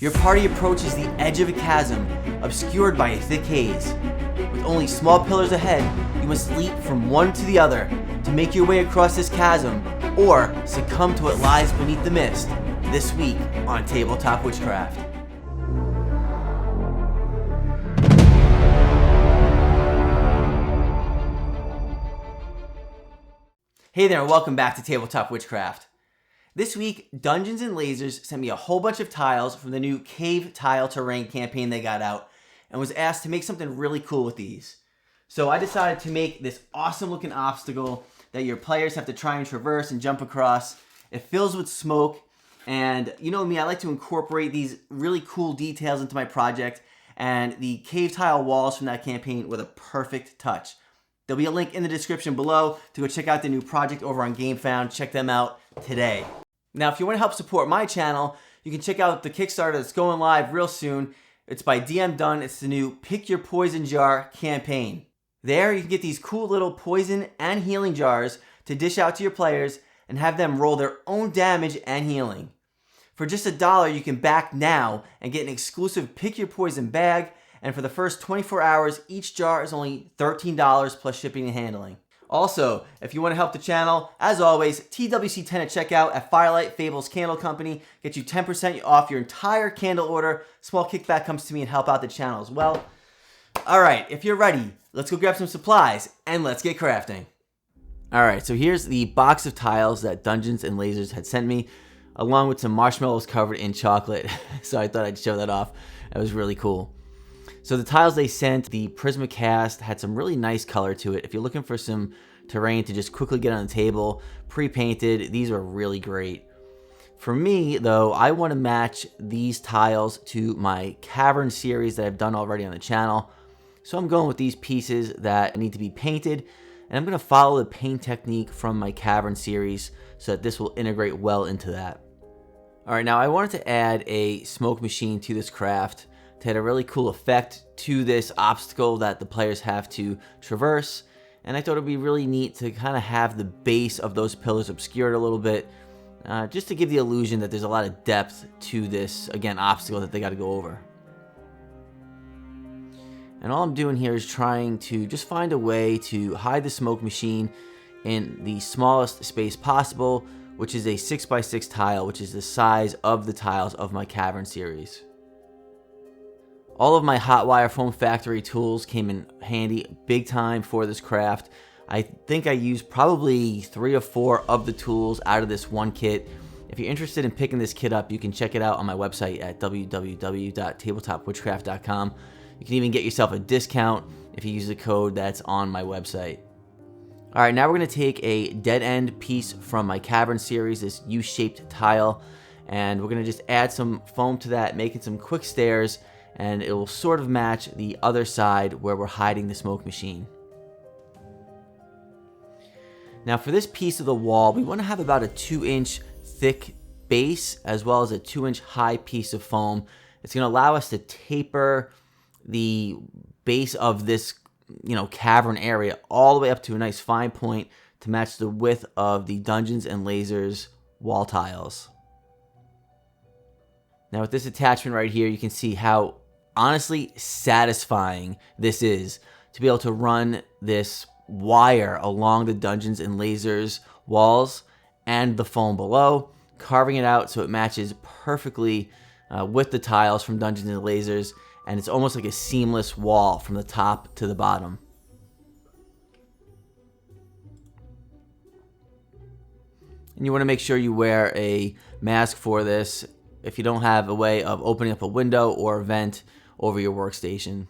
Your party approaches the edge of a chasm, obscured by a thick haze. With only small pillars ahead, you must leap from one to the other to make your way across this chasm, or succumb to what lies beneath the mist, this week on Tabletop Witchcraft. Hey there, and welcome back to Tabletop Witchcraft. This week, Dungeons & Lasers sent me a whole bunch of tiles from the new Cave Tile Terrain campaign they got out, and was asked to make something really cool with these. So I decided to make this awesome looking obstacle that your players have to try and traverse and jump across. It fills with smoke, and you know me, I like to incorporate these really cool details into my project, and the cave tile walls from that campaign were the perfect touch. There'll be a link in the description below to go check out the new project over on GameFound. Check them out today. Now, if you want to help support my channel, you can check out the Kickstarter that's going live real soon. It's by DM Dunn. It's the new Pick Your Poison Jar campaign. There, you can get these cool little poison and healing jars to dish out to your players and have them roll their own damage and healing. For just $1, you can back now and get an exclusive Pick Your Poison bag. And for the first 24 hours, each jar is only $13 plus shipping and handling. Also, if you want to help the channel, as always, TWC10 at checkout at Firelight Fables Candle Company. Get you 10% off your entire candle order. Small kickback comes to me and help out the channel as well. Alright, if you're ready, let's go grab some supplies and let's get crafting. Alright, so here's the box of tiles that Dungeons & Lasers had sent me, along with some marshmallows covered in chocolate. So I thought I'd show that off. It was really cool. So the tiles they sent, the Prismacast, had some really nice color to it. If you're looking for some terrain to just quickly get on the table, pre-painted, these are really great. For me, though, I want to match these tiles to my Cavern series that I've done already on the channel. So I'm going with these pieces that need to be painted, and I'm going to follow the paint technique from my Cavern series so that this will integrate well into that. Alright, now I wanted to add a smoke machine to this craft to add a really cool effect to this obstacle that the players have to traverse. And I thought it would be really neat to kind of have the base of those pillars obscured a little bit, just to give the illusion that there's a lot of depth to this, again, obstacle that they got to go over. And all I'm doing here is trying to just find a way to hide the smoke machine in the smallest space possible, which is a 6x6 tile, which is the size of the tiles of my Cavern series. All of my Hotwire Foam Factory tools came in handy big time for this craft. I think I used probably 3 or 4 of the tools out of this one kit. If you're interested in picking this kit up, you can check it out on my website at www.tabletopwitchcraft.com. You can even get yourself a discount if you use the code that's on my website. Alright, now we're going to take a dead end piece from my Cavern series, this U-shaped tile, and we're going to just add some foam to that, making some quick stairs, and it will sort of match the other side where we're hiding the smoke machine. Now for this piece of the wall, we want to have about a 2-inch thick base as well as a 2-inch high piece of foam. It's going to allow us to taper the base of this, cavern area all the way up to a nice fine point to match the width of the Dungeons & Lasers wall tiles. Now with this attachment right here, you can see how honestly satisfying this is to be able to run this wire along the Dungeons & Lasers walls and the foam below, carving it out so it matches perfectly with the tiles from Dungeons & Lasers, and it's almost like a seamless wall from the top to the bottom. And you want to make sure you wear a mask for this if you don't have a way of opening up a window or a vent over your workstation.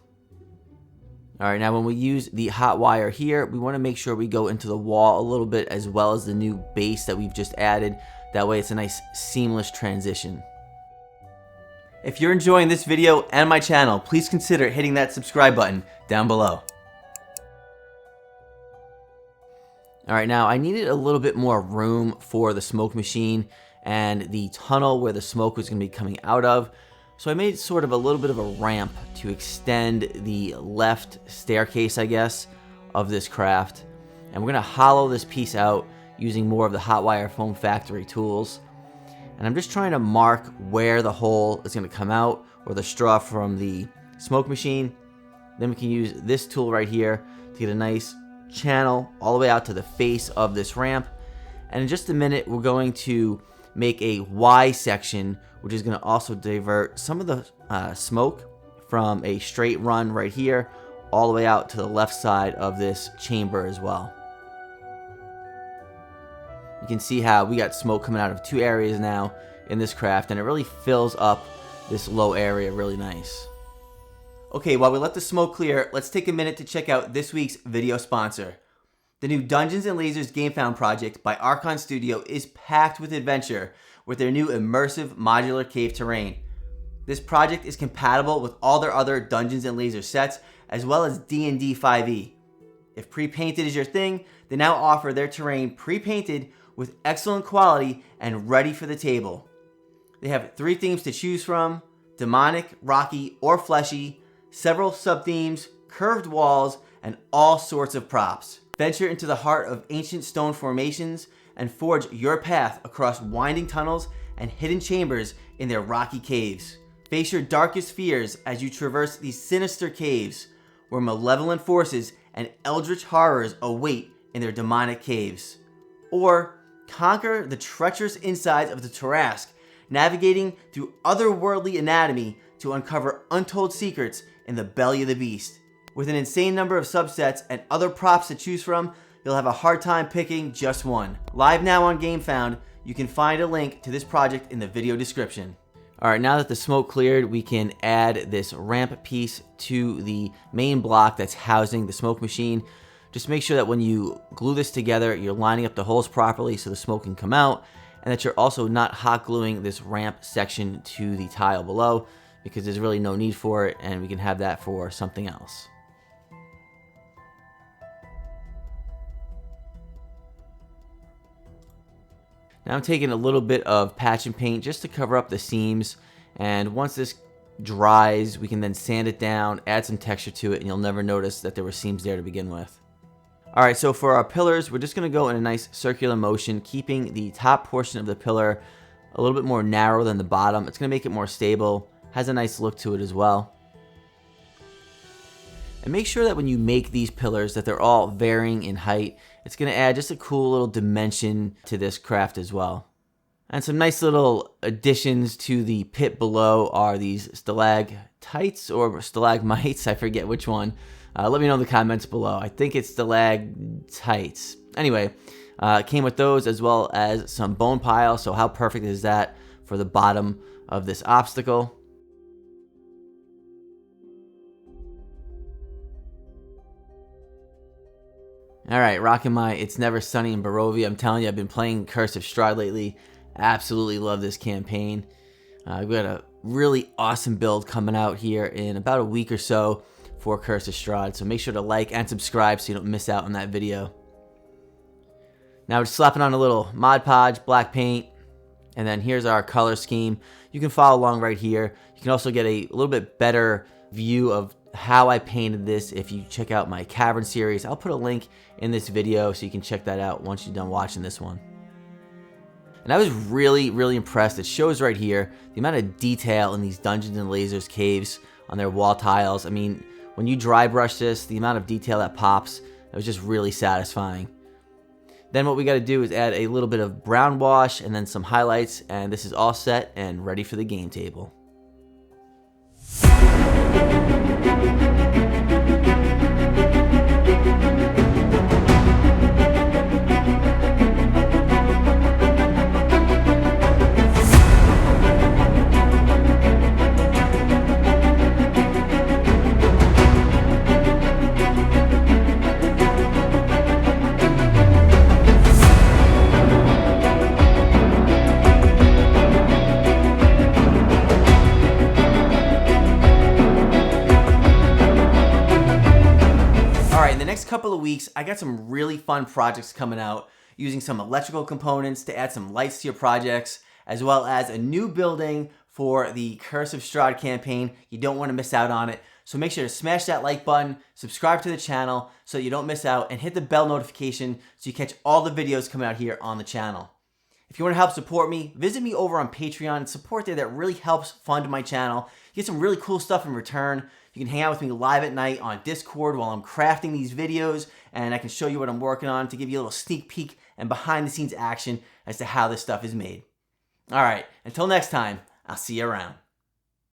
Alright, now when we use the hot wire here, we want to make sure we go into the wall a little bit as well as the new base that we've just added. That way it's a nice seamless transition. If you're enjoying this video and my channel, please consider hitting that subscribe button down below. Alright, now I needed a little bit more room for the smoke machine and the tunnel where the smoke was going to be coming out of. So I made sort of a little bit of a ramp to extend the left staircase, I guess, of this craft. And we're going to hollow this piece out using more of the Hotwire Foam Factory tools. And I'm just trying to mark where the hole is going to come out, or the straw from the smoke machine. Then we can use this tool right here to get a nice channel all the way out to the face of this ramp. And in just a minute, we're going to make a Y section, which is going to also divert some of the smoke from a straight run right here all the way out to the left side of this chamber as well. You can see how we got smoke coming out of two areas now in this craft, and it really fills up this low area really nice. Okay, while we let the smoke clear, let's take a minute to check out this week's video sponsor. The new Dungeons & Lasers GameFound project by Archon Studio is packed with adventure with their new immersive modular cave terrain. This project is compatible with all their other Dungeons & Lasers sets, as well as D&D 5e. If pre-painted is your thing, they now offer their terrain pre-painted with excellent quality and ready for the table. They have 3 themes to choose from: demonic, rocky, or fleshy, several sub-themes, curved walls, and all sorts of props. Venture into the heart of ancient stone formations and forge your path across winding tunnels and hidden chambers in their rocky caves. Face your darkest fears as you traverse these sinister caves, where malevolent forces and eldritch horrors await in their demonic caves. Or conquer the treacherous insides of the Tarrasque, navigating through otherworldly anatomy to uncover untold secrets in the belly of the beast. With an insane number of subsets and other props to choose from, you'll have a hard time picking just one. Live now on GameFound, you can find a link to this project in the video description. Alright, now that the smoke cleared, we can add this ramp piece to the main block that's housing the smoke machine. Just make sure that when you glue this together, you're lining up the holes properly so the smoke can come out, and that you're also not hot gluing this ramp section to the tile below, because there's really no need for it, and we can have that for something else. Now I'm taking a little bit of patch and paint just to cover up the seams, and once this dries, we can then sand it down, add some texture to it, and you'll never notice that there were seams there to begin with. Alright, so for our pillars, we're just going to go in a nice circular motion, keeping the top portion of the pillar a little bit more narrow than the bottom. It's going to make it more stable, has a nice look to it as well. And make sure that when you make these pillars that they're all varying in height. It's going to add just a cool little dimension to this craft as well. And some nice little additions to the pit below are these stalactites or stalagmites. I forget which one. Let me know in the comments below. I think it's stalactites. Anyway, came with those as well as some bone piles. So how perfect is that for the bottom of this obstacle? Alright, rocking my It's Never Sunny in Barovia. I'm telling you, I've been playing Curse of Strahd lately. Absolutely love this campaign. We've got a really awesome build coming out here in about a week or so for Curse of Strahd. So make sure to like and subscribe so you don't miss out on that video. Now we're just slapping on a little Mod Podge, black paint. And then here's our color scheme. You can follow along right here. You can also get a little bit better view of how I painted this if you check out my Cavern series. I'll put a link in this video so you can check that out once you're done watching this one. And I was really impressed. It shows right here the amount of detail in these Dungeons & Lasers caves on their wall tiles. I mean, when you dry brush this, the amount of detail that pops, it was just really satisfying. Then what we got to do is add a little bit of brown wash and then some highlights, and this is all set and ready for the game table. Couple of weeks, I got some really fun projects coming out using some electrical components to add some lights to your projects, as well as a new building for the Curse of Strahd campaign. You don't want to miss out on it. So make sure to smash that like button, subscribe to the channel so you don't miss out, and hit the bell notification so you catch all the videos coming out here on the channel. If you want to help support me, visit me over on Patreon. It's support there that really helps fund my channel. You get some really cool stuff in return. You can hang out with me live at night on Discord while I'm crafting these videos, and I can show you what I'm working on to give you a little sneak peek and behind the scenes action as to how this stuff is made. All right, until next time, I'll see you around.